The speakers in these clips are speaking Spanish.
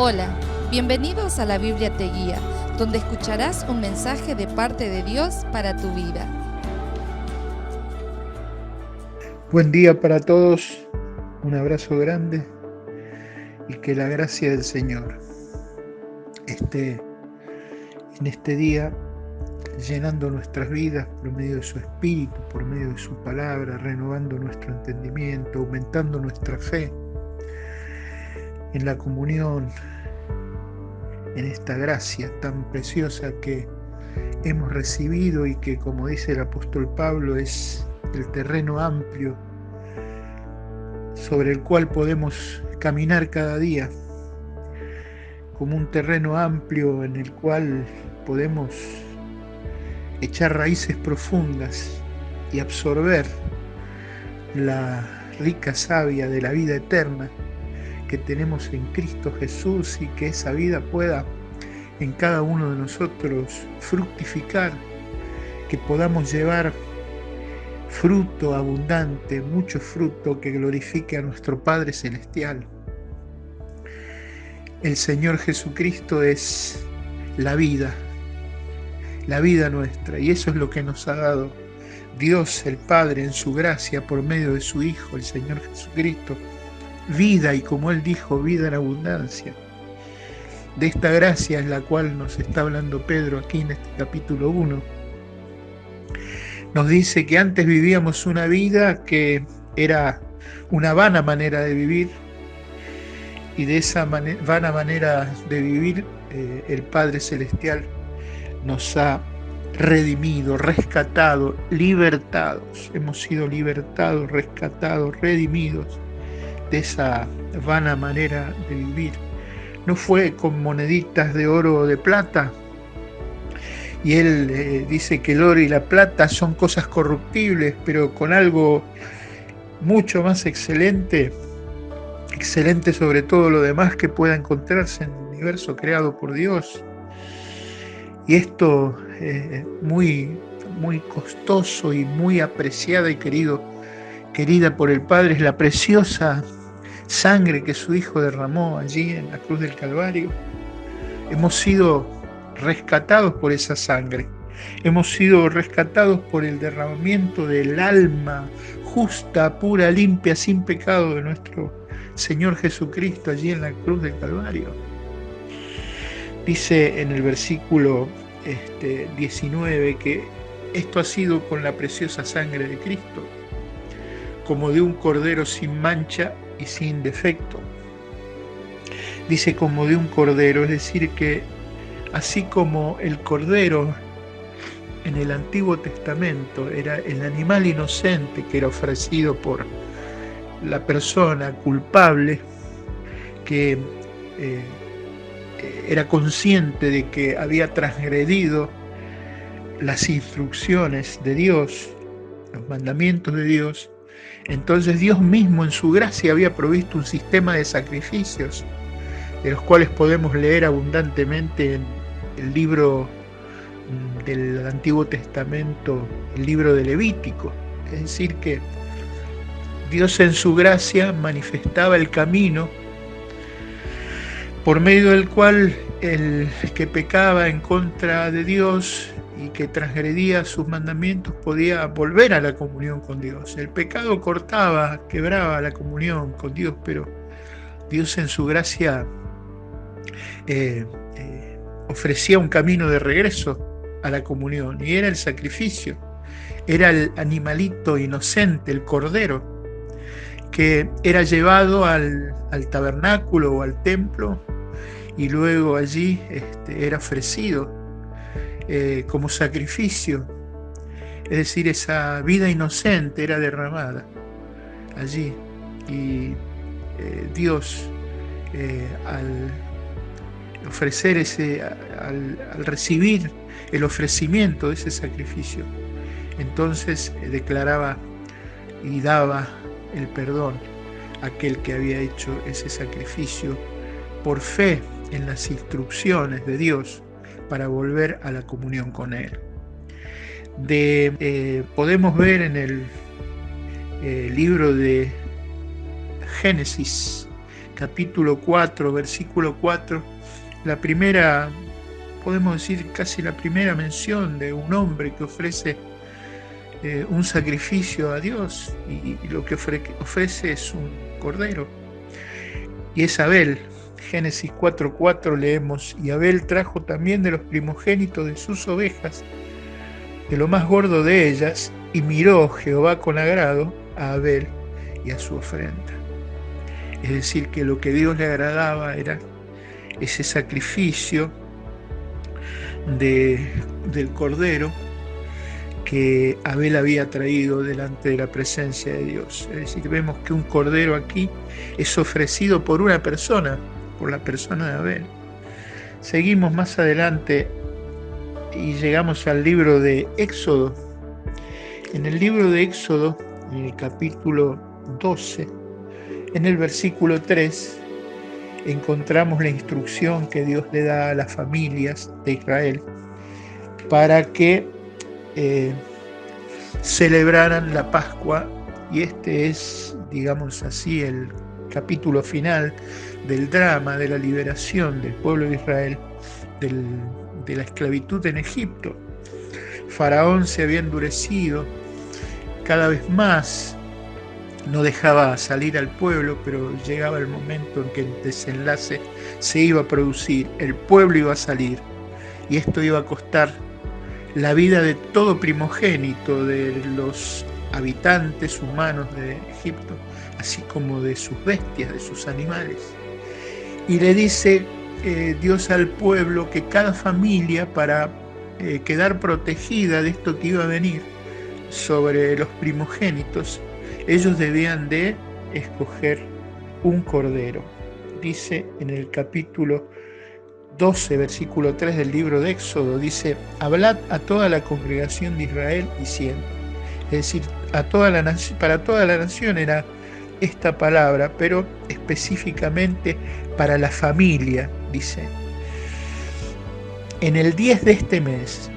Hola, bienvenidos a La Biblia Te Guía, donde escucharás un mensaje de parte de Dios para tu vida. Buen día para todos, un abrazo grande y que la gracia del Señor esté en este día llenando nuestras vidas por medio de su Espíritu, por medio de su palabra, renovando nuestro entendimiento, aumentando nuestra fe en la comunión, en esta gracia tan preciosa que hemos recibido y que, como dice el apóstol Pablo, es el terreno amplio sobre el cual podemos caminar cada día, como un terreno amplio en el cual podemos echar raíces profundas y absorber la rica savia de la vida eterna que tenemos en Cristo Jesús, y que esa vida pueda en cada uno de nosotros fructificar, que podamos llevar fruto abundante, mucho fruto que glorifique a nuestro Padre Celestial. El Señor Jesucristo es la vida nuestra, y eso es lo que nos ha dado Dios el Padre en su gracia por medio de su Hijo, el Señor Jesucristo. Vida, y como Él dijo, vida en abundancia. De esta gracia es la cual nos está hablando Pedro aquí en este capítulo 1. Nos dice que antes vivíamos una vida que era una vana manera de vivir, y de esa vana manera de vivir el Padre Celestial nos ha redimido, rescatado, libertados. Hemos sido libertados, rescatados, redimidos de esa vana manera de vivir. No fue con moneditas de oro o de plata. Y él dice que el oro y la plata son cosas corruptibles, pero con algo mucho más excelente sobre todo lo demás que pueda encontrarse en el universo creado por Dios. Y esto muy costoso y muy apreciada y querida por el Padre, es la preciosa sangre que su Hijo derramó allí en la cruz del Calvario. Hemos sido rescatados por esa sangre. Hemos sido rescatados por el derramamiento del alma justa, pura, limpia, sin pecado de nuestro Señor Jesucristo allí en la cruz del Calvario. Dice en el versículo 19 que esto ha sido con la preciosa sangre de Cristo, como de un cordero sin mancha y sin defecto. Dice como de un cordero, es decir que así como el cordero en el Antiguo Testamento era el animal inocente que era ofrecido por la persona culpable, que era consciente de que había transgredido las instrucciones de Dios, los mandamientos de Dios, entonces Dios mismo en su gracia había provisto un sistema de sacrificios, de los cuales podemos leer abundantemente en el libro del Antiguo Testamento, el libro de Levítico. Es decir que Dios en su gracia manifestaba el camino por medio del cual el que pecaba en contra de Dios y que transgredía sus mandamientos podía volver a la comunión con Dios. El pecado quebraba la comunión con Dios, pero Dios en su gracia ofrecía un camino de regreso a la comunión, y era el sacrificio, era el animalito inocente, el cordero, que era llevado al tabernáculo o al templo, y luego allí era ofrecido como sacrificio. Es decir, esa vida inocente era derramada allí, y Dios al ofrecer al recibir el ofrecimiento de ese sacrificio, entonces declaraba y daba el perdón a aquel que había hecho ese sacrificio por fe en las instrucciones de Dios para volver a la comunión con Él. Podemos ver en el libro de Génesis, capítulo 4, versículo 4, la primera, podemos decir casi la primera mención de un hombre que ofrece un sacrificio a Dios, y lo que ofrece es un cordero, y es Abel. Génesis 4:4 leemos: y Abel trajo también de los primogénitos de sus ovejas, de lo más gordo de ellas, y miró Jehová con agrado a Abel y a su ofrenda. Es decir, que lo que Dios le agradaba era ese sacrificio del cordero que Abel había traído delante de la presencia de Dios. Es decir, vemos que un cordero aquí es ofrecido por una persona, por la persona de Abel. Seguimos más adelante y llegamos al libro de Éxodo. En el libro de Éxodo, en el capítulo 12, en el versículo 3, encontramos la instrucción que Dios le da a las familias de Israel para que celebraran la Pascua, y este es, digamos así, el capítulo final del drama de la liberación del pueblo de Israel de la esclavitud en Egipto. Faraón se había endurecido cada vez más, no dejaba salir al pueblo, pero llegaba el momento en que el desenlace se iba a producir, el pueblo iba a salir, y esto iba a costar la vida de todo primogénito, de los habitantes humanos de Egipto, así como de sus bestias, de sus animales. Y le dice Dios al pueblo que cada familia, para quedar protegida de esto que iba a venir sobre los primogénitos, ellos debían de escoger un cordero. Dice en el capítulo 12, versículo 3 del libro de Éxodo, dice: hablad a toda la congregación de Israel diciendo. Es decir, para toda la nación era esta palabra, pero específicamente para la familia, dice: en el 10 de este mes,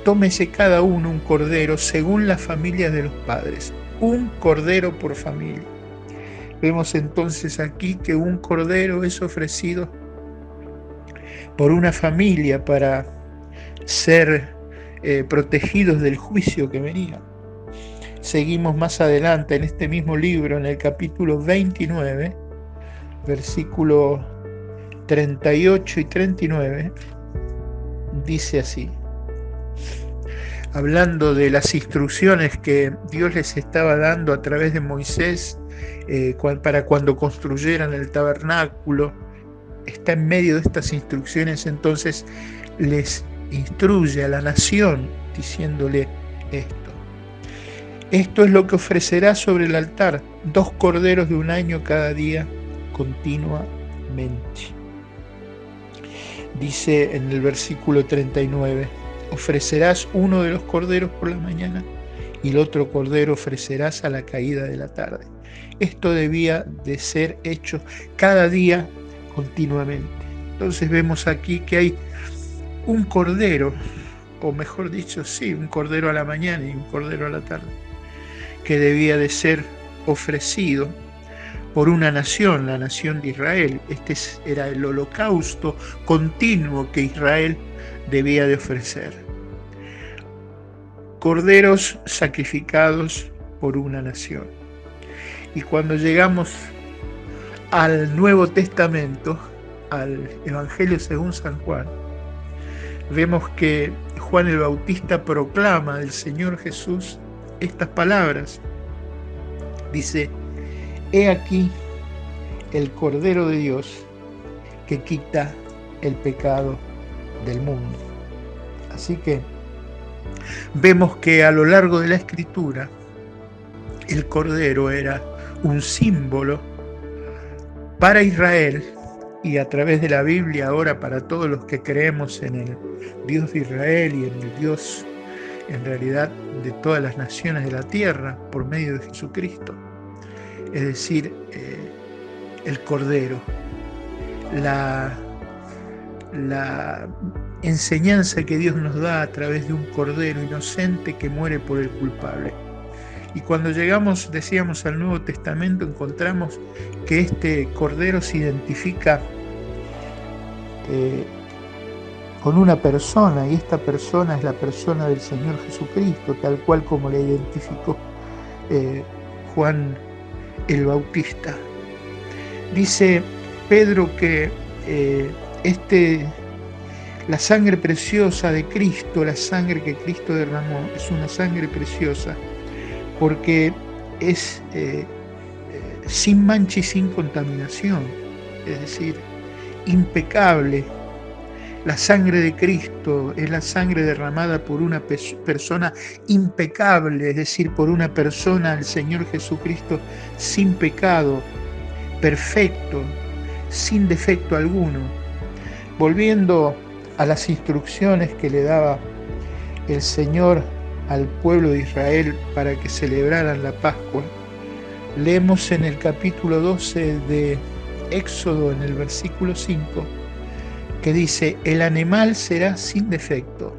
tómese cada uno un cordero según las familias de los padres, un cordero por familia. Vemos entonces aquí que un cordero es ofrecido por una familia para ser protegidos del juicio que venía. Seguimos más adelante en este mismo libro, en el capítulo 29, versículo 38 y 39, dice así, hablando de las instrucciones que Dios les estaba dando a través de Moisés para cuando construyeran el tabernáculo. Está en medio de estas instrucciones, entonces les instruye a la nación diciéndole esto: esto es lo que ofrecerá sobre el altar, 2 corderos de un año cada día continuamente. Dice en el versículo 39, ofrecerás uno de los corderos por la mañana y el otro cordero ofrecerás a la caída de la tarde. Esto debía de ser hecho cada día continuamente. Entonces vemos aquí que hay un cordero, o mejor dicho, sí, un cordero a la mañana y un cordero a la tarde, que debía de ser ofrecido por una nación, la nación de Israel. Este era el holocausto continuo que Israel debía de ofrecer. Corderos sacrificados por una nación. Y cuando llegamos al Nuevo Testamento, al Evangelio según San Juan, vemos que Juan el Bautista proclama del Señor Jesús estas palabras. Dice: he aquí el Cordero de Dios que quita el pecado del mundo. Así que vemos que a lo largo de la Escritura el Cordero era un símbolo para Israel, y a través de la Biblia ahora para todos los que creemos en el Dios de Israel y en el Dios en realidad de todas las naciones de la tierra por medio de Jesucristo. Es decir, el Cordero, la enseñanza que Dios nos da a través de un Cordero inocente que muere por el culpable. Y cuando llegamos, decíamos, al Nuevo Testamento, encontramos que este Cordero se identifica con una persona, y esta persona es la persona del Señor Jesucristo, tal cual como le identificó Juan el Bautista. Dice Pedro que la sangre preciosa de Cristo, la sangre que Cristo derramó, es una sangre preciosa porque es sin mancha y sin contaminación, es decir, impecable. La sangre de Cristo es la sangre derramada por una persona impecable, es decir, por una persona, el Señor Jesucristo, sin pecado, perfecto, sin defecto alguno. Volviendo a las instrucciones que le daba el Señor al pueblo de Israel para que celebraran la Pascua, leemos en el capítulo 12 de Éxodo, en el versículo 5, que dice: el animal será sin defecto,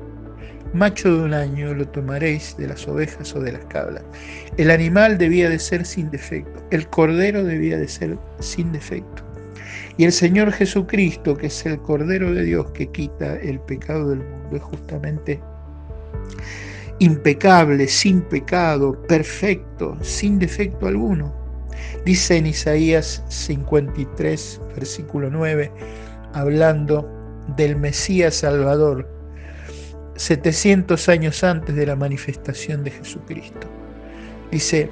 macho de un año lo tomaréis de las ovejas o de las cabras. El animal debía de ser sin defecto, el cordero debía de ser sin defecto. Y el Señor Jesucristo, que es el Cordero de Dios que quita el pecado del mundo, es justamente impecable, sin pecado, perfecto, sin defecto alguno. Dice en Isaías 53, versículo 9, hablando del Mesías Salvador, 700 años antes de la manifestación de Jesucristo. Dice,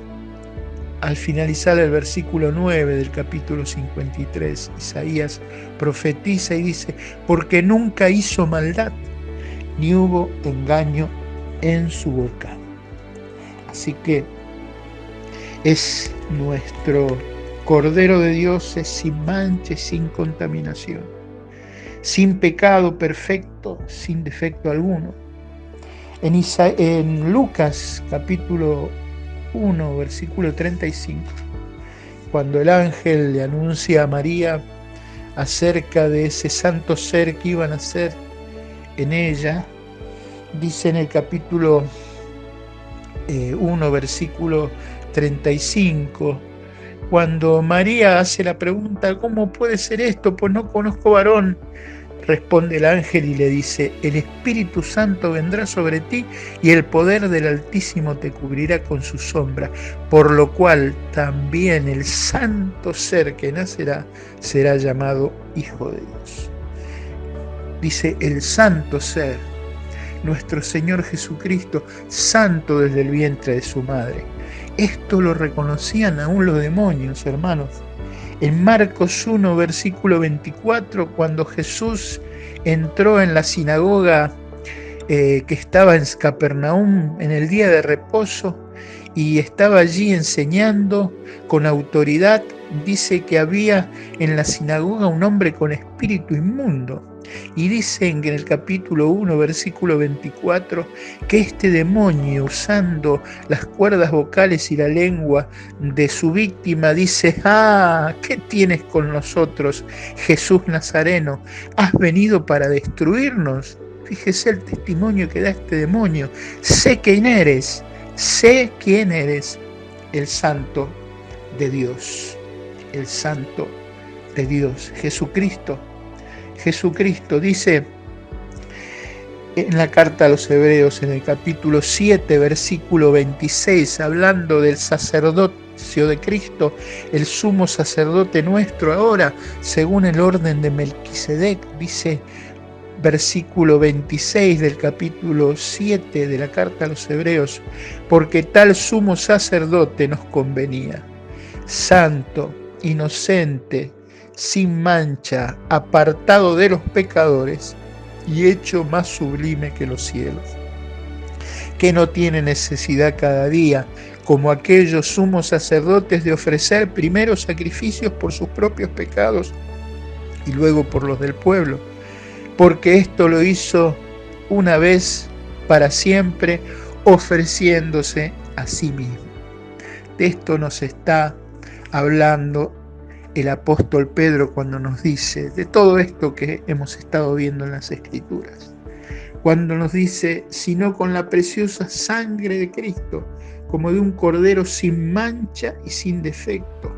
al finalizar el versículo 9 del capítulo 53, Isaías profetiza y dice: porque nunca hizo maldad, ni hubo engaño en su boca. Así que es nuestro Cordero de Dios, es sin mancha y sin contaminación, sin pecado, perfecto, sin defecto alguno. En Lucas capítulo 1, versículo 35, cuando el ángel le anuncia a María acerca de ese santo ser que iba a nacer en ella, dice en el capítulo 1, versículo 35, cuando María hace la pregunta: ¿cómo puede ser esto? Pues no conozco varón. Responde el ángel y le dice: el Espíritu Santo vendrá sobre ti y el poder del Altísimo te cubrirá con su sombra, por lo cual también el santo ser que nacerá será llamado Hijo de Dios. Dice el santo ser, nuestro Señor Jesucristo, santo desde el vientre de su madre. Esto lo reconocían aún los demonios, hermanos. En Marcos 1, versículo 24, cuando Jesús entró en la sinagoga que estaba en Capernaum en el día de reposo y estaba allí enseñando con autoridad, dice que había en la sinagoga un hombre con espíritu inmundo. Y dice en el capítulo 1, versículo 24, que este demonio, usando las cuerdas vocales y la lengua de su víctima, dice: ¿qué tienes con nosotros, Jesús Nazareno? ¿Has venido para destruirnos? Fíjese el testimonio que da este demonio. Sé quién eres, el santo de Dios, el santo de Dios, Jesucristo. Jesucristo dice en la carta a los Hebreos, en el capítulo 7, versículo 26, hablando del sacerdocio de Cristo, el sumo sacerdote nuestro ahora, según el orden de Melquisedec, dice versículo 26 del capítulo 7 de la carta a los Hebreos: porque tal sumo sacerdote nos convenía, santo, inocente, sin mancha, apartado de los pecadores y hecho más sublime que los cielos, que no tiene necesidad cada día, como aquellos sumos sacerdotes, de ofrecer primero sacrificios por sus propios pecados y luego por los del pueblo, porque esto lo hizo una vez para siempre, ofreciéndose a sí mismo. De esto nos está hablando el apóstol Pedro cuando nos dice, de todo esto que hemos estado viendo en las Escrituras, cuando nos dice: sino con la preciosa sangre de Cristo, como de un cordero sin mancha y sin defecto.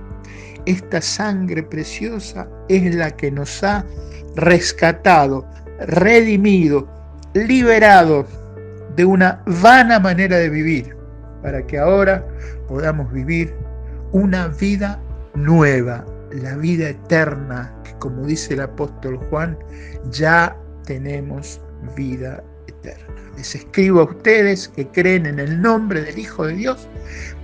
Esta sangre preciosa es la que nos ha rescatado, redimido, liberado de una vana manera de vivir, para que ahora podamos vivir una vida nueva, la vida eterna, que como dice el apóstol Juan, ya tenemos vida eterna. Les escribo a ustedes que creen en el nombre del Hijo de Dios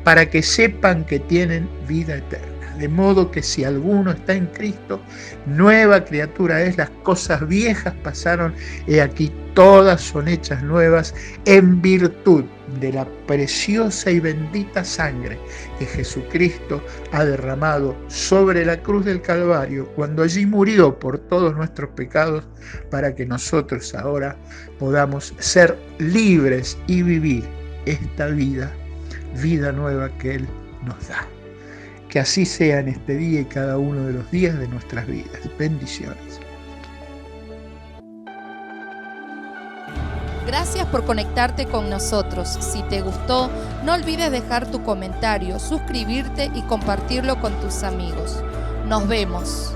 para que sepan que tienen vida eterna. De modo que si alguno está en Cristo, nueva criatura es, las cosas viejas pasaron, y aquí todas son hechas nuevas en virtud de la preciosa y bendita sangre que Jesucristo ha derramado sobre la cruz del Calvario, cuando allí murió por todos nuestros pecados, para que nosotros ahora podamos ser libres y vivir esta vida nueva que Él nos da. Que así sea en este día y cada uno de los días de nuestras vidas. Bendiciones. Gracias por conectarte con nosotros. Si te gustó, no olvides dejar tu comentario, suscribirte y compartirlo con tus amigos. Nos vemos.